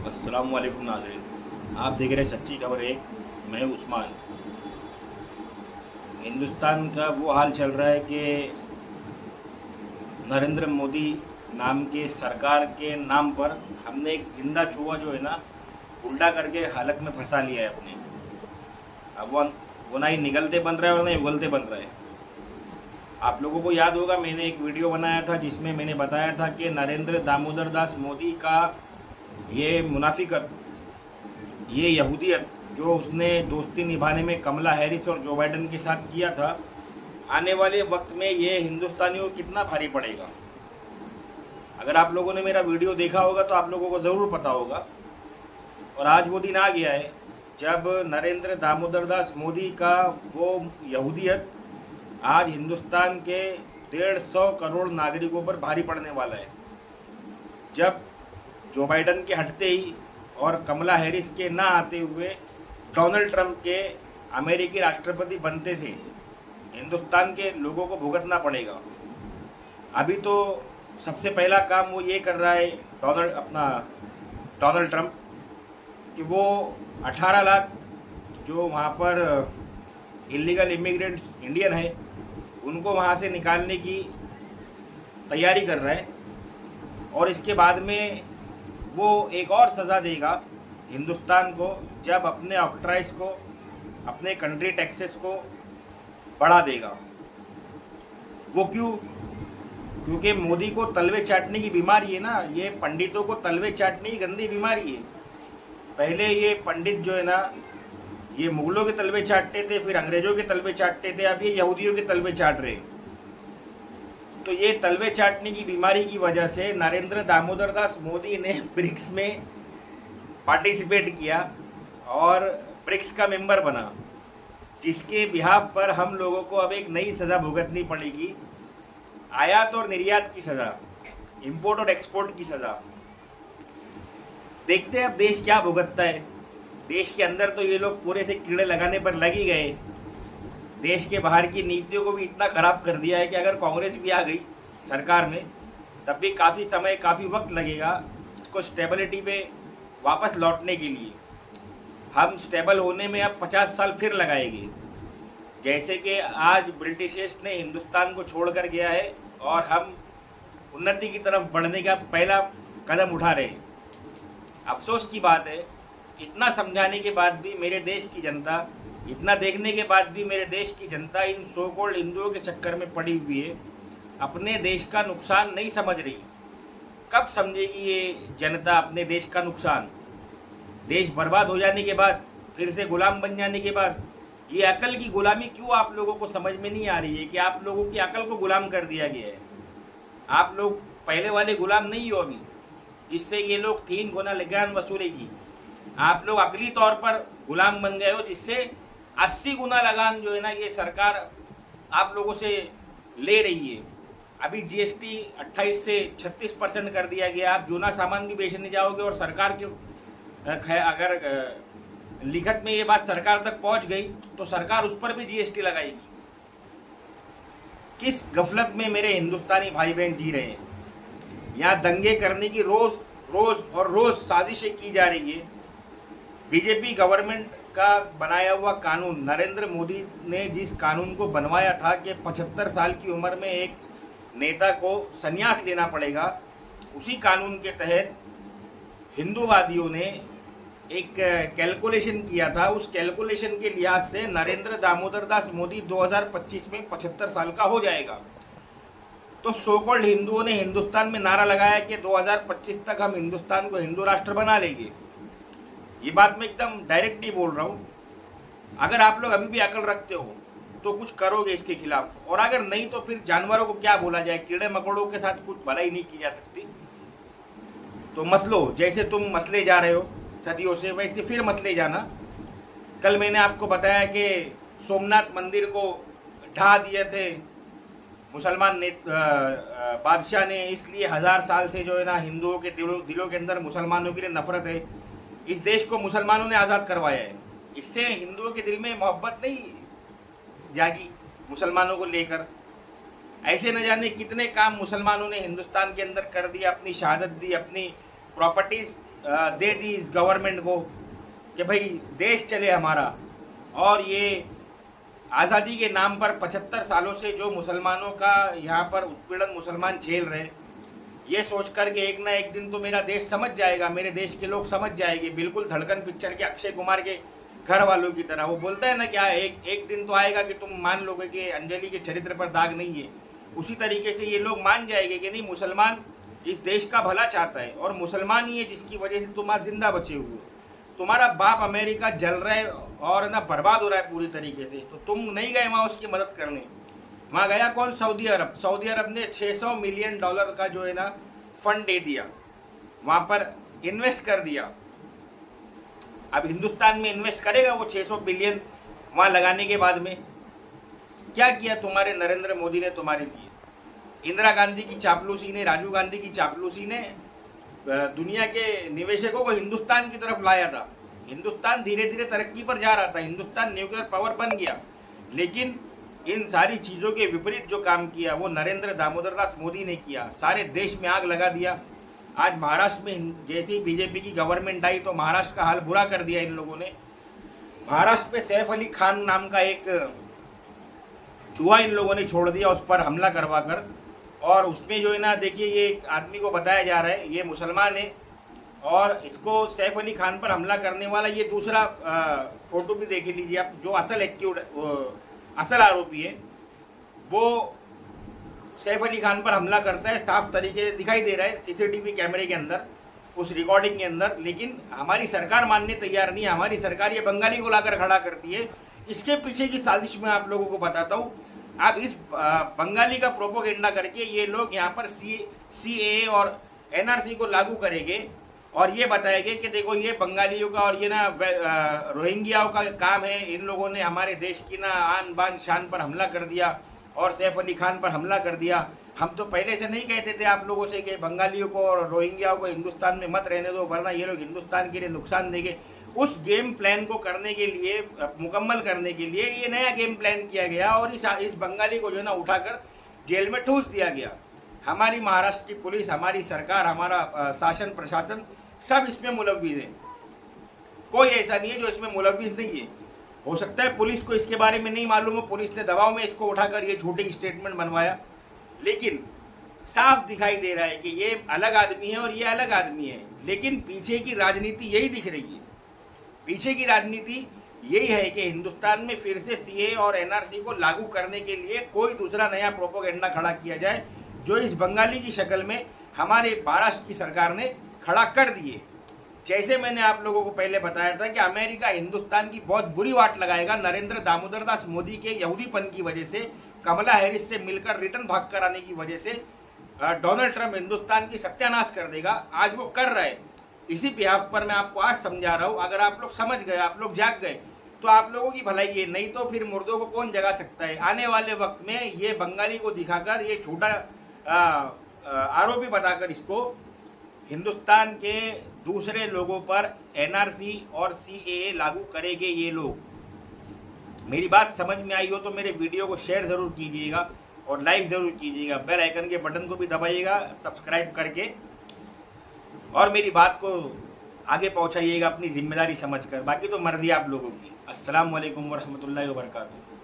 अस्सलाम वालेकुम नाज़रीन, आप देख रहे हैं सच्ची खबर एक। मैं हूं उस्मान। हिंदुस्तान का वो हाल चल रहा है कि नरेंद्र मोदी नाम के सरकार के नाम पर हमने एक जिंदा चूहा जो है ना उल्टा करके हालत में फंसा लिया है अपने। अब वो ना ही निगलते बन रहा है और ना ही उगलते बन रहा है। आप लोगों को याद होगा, मैंने एक वीडियो बनाया था जिसमें मैंने बताया था कि नरेंद्र दामोदर दास मोदी का ये मुनाफिकत, ये यहूदियत जो उसने दोस्ती निभाने में कमला हैरिस और जो बाइडन के साथ किया था, आने वाले वक्त में ये हिंदुस्तानियों को कितना भारी पड़ेगा। अगर आप लोगों ने मेरा वीडियो देखा होगा तो आप लोगों को ज़रूर पता होगा। और आज वो दिन आ गया है जब नरेंद्र दामोदर दास मोदी का वो यहूदियत आज हिंदुस्तान के 150 करोड़ नागरिकों पर भारी पड़ने वाला है। जब जो बाइडन के हटते ही और कमला हैरिस के ना आते हुए डोनाल्ड ट्रंप के अमेरिकी राष्ट्रपति बनते थे, हिंदुस्तान के लोगों को भुगतना पड़ेगा। अभी तो सबसे पहला काम वो ये कर रहा है डोनाल्ड ट्रंप कि वो 18 लाख जो वहाँ पर इलीगल इमिग्रेंट्स इंडियन है उनको वहाँ से निकालने की तैयारी कर रहा है। और इसके बाद में वो एक और सज़ा देगा हिंदुस्तान को जब अपने ऑक्ट्राइज को, अपने कंट्री टैक्सेस को बढ़ा देगा। वो क्यों? क्योंकि मोदी को तलवे चाटने की बीमारी है ना, ये पंडितों को तलवे चाटने की गंदी बीमारी है। पहले ये पंडित जो है ना, ये मुगलों के तलवे चाटते थे, फिर अंग्रेजों के तलवे चाटते थे, अब ये यहूदियों के तलवे चाट रहे। तो ये तलवे चाटने की बीमारी की वजह से नरेंद्र दामोदर दास मोदी ने ब्रिक्स में पार्टिसिपेट किया और ब्रिक्स का मेंबर बना, जिसके बिहाफ पर हम लोगों को अब एक नई सज़ा भुगतनी पड़ेगी। आयात और निर्यात की सज़ा, इंपोर्ट और एक्सपोर्ट की सज़ा। देखते हैं अब देश क्या भुगतता है। देश के अंदर तो ये लोग पूरे से कीड़े लगाने पर लग ही गए। देश के बाहर की नीतियों को भी इतना ख़राब कर दिया है कि अगर कांग्रेस भी आ गई सरकार में तब भी काफ़ी समय, काफ़ी वक्त लगेगा इसको स्टेबिलिटी पे वापस लौटने के लिए। हम स्टेबल होने में अब 50 साल फिर लगाएंगे। जैसे कि आज ब्रिटिशर्स ने हिंदुस्तान को छोड़ कर गया है और हम उन्नति की तरफ बढ़ने का पहला कदम उठा रहे हैं। अफसोस की बात है, इतना समझाने के बाद भी मेरे देश की जनता, इतना देखने के बाद भी मेरे देश की जनता इन सो कॉल्ड हिंदुओं के चक्कर में पड़ी हुई है, अपने देश का नुकसान नहीं समझ रही। कब समझेगी ये जनता अपने देश का नुकसान? देश बर्बाद हो जाने के बाद, फिर से गुलाम बन जाने के बाद, ये अकल की गुलामी क्यों आप लोगों को समझ में नहीं आ रही है कि आप लोगों की अकल को गुलाम कर दिया गया है। आप लोग पहले वाले गुलाम नहीं हो अभी, जिससे ये लोग 3 गुना लगान वसूलेगी। आप लोग अकली तौर पर गुलाम बन गए हो, जिससे 80 गुना लगान जो है ना ये सरकार आप लोगों से ले रही है। अभी जीएसटी 28 से 36% कर दिया गया। आप जो ना सामान भी बेचने जाओगे और सरकार के अगर लिखत में ये बात सरकार तक पहुंच गई तो सरकार उस पर भी जीएसटी लगाएगी। किस गफलत में मेरे हिंदुस्तानी भाई बहन जी रहे हैं। यहाँ दंगे करने की रोज साजिशें की जा रही है। बीजेपी गवर्नमेंट का बनाया हुआ कानून, नरेंद्र मोदी ने जिस कानून को बनवाया था कि 75 साल की उम्र में एक नेता को संन्यास लेना पड़ेगा, उसी कानून के तहत हिंदूवादियों ने एक कैलकुलेशन किया था। उस कैलकुलेशन के लिहाज से नरेंद्र दामोदर दास मोदी 2025 में 75 साल का हो जाएगा। तो सो कॉल्ड हिंदुओं ने हिंदुस्तान में नारा लगाया कि 2025 तक हम हिंदुस्तान को हिंदू राष्ट्र बना लेंगे। ये बात मैं एकदम डायरेक्टली बोल रहा हूँ। अगर आप लोग अभी भी अकल रखते हो तो कुछ करोगे इसके खिलाफ, और अगर नहीं तो फिर जानवरों को क्या बोला जाए, कीड़े मकोड़ों के साथ कुछ भलाई नहीं की जा सकती। तो मसलो, जैसे तुम मसले जा रहे हो सदियों से, वैसे फिर मसले जाना। कल मैंने आपको बताया कि सोमनाथ मंदिर को ढा दिए थे मुसलमान बादशाह ने, इसलिए 1000 साल से जो है ना हिंदुओं के दिलों के अंदर मुसलमानों के लिए नफरत है। इस देश को मुसलमानों ने आज़ाद करवाया है। इससे हिंदुओं के दिल में मोहब्बत नहीं जागी मुसलमानों को लेकर। ऐसे न जाने कितने काम मुसलमानों ने हिंदुस्तान के अंदर कर दिया, अपनी शहादत दी, अपनी प्रॉपर्टीज दे दी इस गवर्नमेंट को कि भाई देश चले हमारा। और ये आज़ादी के नाम पर 75 सालों से जो मुसलमानों का यहाँ पर उत्पीड़न मुसलमान झेल रहे, ये सोच कर के एक ना एक दिन तो मेरा देश समझ जाएगा, मेरे देश के लोग समझ जाएंगे, बिल्कुल धड़कन पिक्चर के अक्षय कुमार के घर वालों की तरह। वो बोलता है ना क्या, एक दिन तो आएगा कि तुम मान लोगे कि अंजलि के चरित्र पर दाग नहीं है। उसी तरीके से ये लोग मान जाएंगे कि नहीं, मुसलमान इस देश का भला चाहता है और मुसलमान ही है जिसकी वजह से तुम आज जिंदा बचे हुए हो। तुम्हारा बाप अमेरिका जल रहा है और ना बर्बाद हो रहा है पूरी तरीके से, तो तुम नहीं गए वहाँ उसकी मदद करने। वहाँ गया कौन? सऊदी अरब। सऊदी अरब ने $600 मिलियन का जो है ना फंड दे दिया, वहाँ पर इन्वेस्ट कर दिया। अब हिंदुस्तान में इन्वेस्ट करेगा वो 600 बिलियन वहाँ लगाने के बाद में? क्या किया तुम्हारे नरेंद्र मोदी ने तुम्हारे लिए? इंदिरा गांधी की चापलूसी ने, राजीव गांधी की चापलूसी ने दुनिया के निवेशकों को हिंदुस्तान की तरफ लाया था। हिंदुस्तान धीरे धीरे तरक्की पर जा रहा था, हिंदुस्तान न्यूक्लियर पावर बन गया। लेकिन इन सारी चीज़ों के विपरीत जो काम किया वो नरेंद्र दामोदर दास मोदी ने किया। सारे देश में आग लगा दिया। आज महाराष्ट्र में जैसे ही बीजेपी की गवर्नमेंट आई तो महाराष्ट्र का हाल बुरा कर दिया इन लोगों ने। महाराष्ट्र पे सैफ अली खान नाम का एक चूहा इन लोगों ने छोड़ दिया, उस पर हमला करवा कर। और उसमें जो है ना, देखिए ये एक आदमी को बताया जा रहा है, ये मुसलमान है और इसको सैफ अली खान पर हमला करने वाला ये दूसरा फोटो भी देख लीजिए आप। जो असल आरोपी है वो सैफ अली खान पर हमला करता है, साफ तरीके से दिखाई दे रहा है सीसीटीवी कैमरे के अंदर, उस रिकॉर्डिंग के अंदर। लेकिन हमारी सरकार मानने तैयार नहीं है। हमारी सरकार ये बंगाली को लाकर खड़ा करती है। इसके पीछे की साजिश मैं आप लोगों को बताता हूँ। आप इस बंगाली का प्रोपोगेंडा करके ये लोग यहाँ पर CAA और NRC को लागू करेंगे और ये बताएंगे कि देखो ये बंगालियों का और ये ना रोहिंग्याओं का काम है, इन लोगों ने हमारे देश की ना आन बान शान पर हमला कर दिया और सैफ अली खान पर हमला कर दिया। हम तो पहले से नहीं कहते थे आप लोगों से कि बंगालियों को और रोहिंग्याओं को हिंदुस्तान में मत रहने दो, वरना ये लोग हिंदुस्तान के लिए नुकसान देंगे। उस गेम प्लान को करने के लिए, मुकम्मल करने के लिए ये नया गेम प्लान किया गया और इस बंगाली को जो है ना उठाकर जेल में ठूस दिया गया। हमारी महाराष्ट्र की पुलिस, हमारी सरकार, हमारा शासन प्रशासन सब इसमें मुलव्विस है। कोई ऐसा नहीं है जो इसमें मुलव्विस नहीं है। हो सकता है पुलिस को इसके बारे में नहीं मालूम हो, पुलिस ने दबाव में इसको उठाकर ये झूठी स्टेटमेंट बनवाया, लेकिन साफ दिखाई दे रहा है कि ये अलग आदमी है और ये अलग आदमी है। लेकिन पीछे की राजनीति यही दिख रही है। पीछे की राजनीति यही है कि हिंदुस्तान में फिर से CAA और NRC को लागू करने के लिए कोई दूसरा नया प्रोपोगेंडा खड़ा किया जाए, जो इस बंगाली की शक्ल में हमारे महाराष्ट्र की सरकार ने खड़ा कर दिए। जैसे मैंने आप लोगों को पहले बताया था कि अमेरिका हिंदुस्तान की बहुत बुरी वाट लगाएगा नरेंद्र दामोदर दास मोदी के यहूदीपन की वजह से, कमला हैरिस से मिलकर रिटर्न भाग कर आने की वजह से डोनाल्ड ट्रंप हिंदुस्तान की सत्यानाश कर देगा। आज वो कर रहा है। इसी बिहाफ पर मैं आपको आज समझा रहा हूँ। अगर आप लोग समझ गए, आप लोग जाग गए, तो आप लोगों की भलाई है, नहीं तो फिर मुर्दों को कौन जगा सकता है। आने वाले वक्त में ये बंगाली को दिखाकर, ये छोटा आरोपी बताकर इसको हिंदुस्तान के दूसरे लोगों पर NRC और CAA लागू करेंगे ये लोग। मेरी बात समझ में आई हो तो मेरे वीडियो को शेयर जरूर कीजिएगा और लाइक जरूर कीजिएगा। बेल आइकन के बटन को भी दबाइएगा सब्सक्राइब करके, और मेरी बात को आगे पहुंचाइएगा अपनी जिम्मेदारी समझकर। बाकी तो मर्जी आप लोगों की। अस्सलाम वालेकुम वरहमतुल्लाहि वबरकातुहू।